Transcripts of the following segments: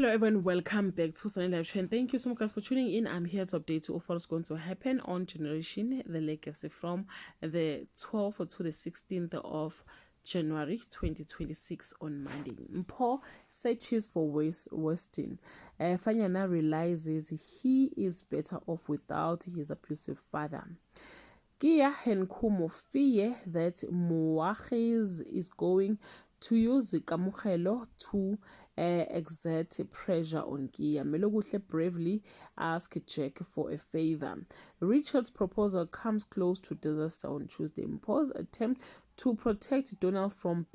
Hello everyone, welcome back to Sunny Live Trend. Thank you so much guys for tuning in. I'm here to update you of what's going to happen on Generation The Legacy from the 12th to the 16th of January 2026 on Monday. Mpho searches for Weston. Fanyana realizes he is better off without his abusive father. Kia Henkumo fear that Moachiz is going to use Kamukhelo to exert pressure on Kia. Meloguhle bravely ask Jack for a favor. Richard's proposal comes close to disaster on Tuesday. Mpho's attempt to protect Donald from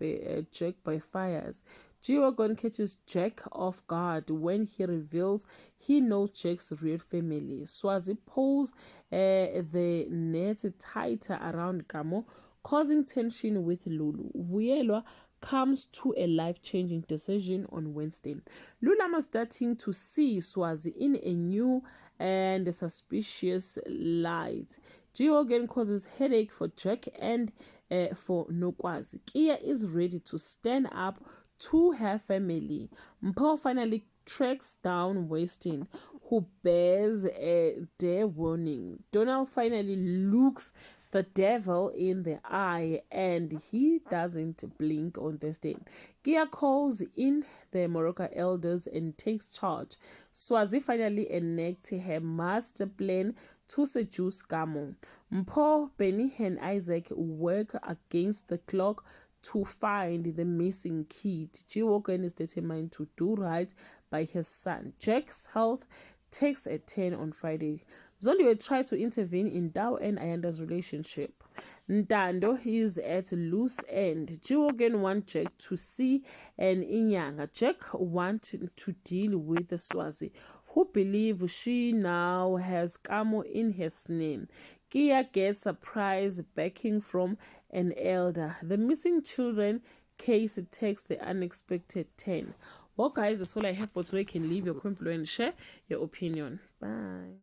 Jack by fires. G-Wagon catches Jack off guard when he reveals he knows Jack's real family. Swazi pulls the net tighter around Kamo, causing tension with Lulu. Vuyelwa comes to a life-changing decision on Wednesday. Lulama starting to see Swazi in a new and suspicious light. G-Wagon causes headache for Jack and for Nokwazi. Kia is ready to stand up to her family. Mpho finally tracks down Weston, who bears a dare warning. Donald finally looks the devil in the eye and he doesn't blink on Thursday. Gia calls in the Morocco elders and takes charge. Swazi finally enacts her master plan to seduce Kamo. Mpho, Benny and Isaac work against the clock to find the missing kid. G-Wagon is determined to do right by his son. Jack's health takes a turn on Friday. Zondiwe tried to intervene in Dao and Ayanda's relationship. Ntando is at loose end. G-Wagon wants Jack to see an Inyanga. Jack wants to deal with the Swazi, who believe she now has Kamo in his name. Kia gets surprise backing from an elder. The missing children case takes the unexpected turn. Well guys, that's all I have for today. You can leave your comment below and share your opinion. Bye.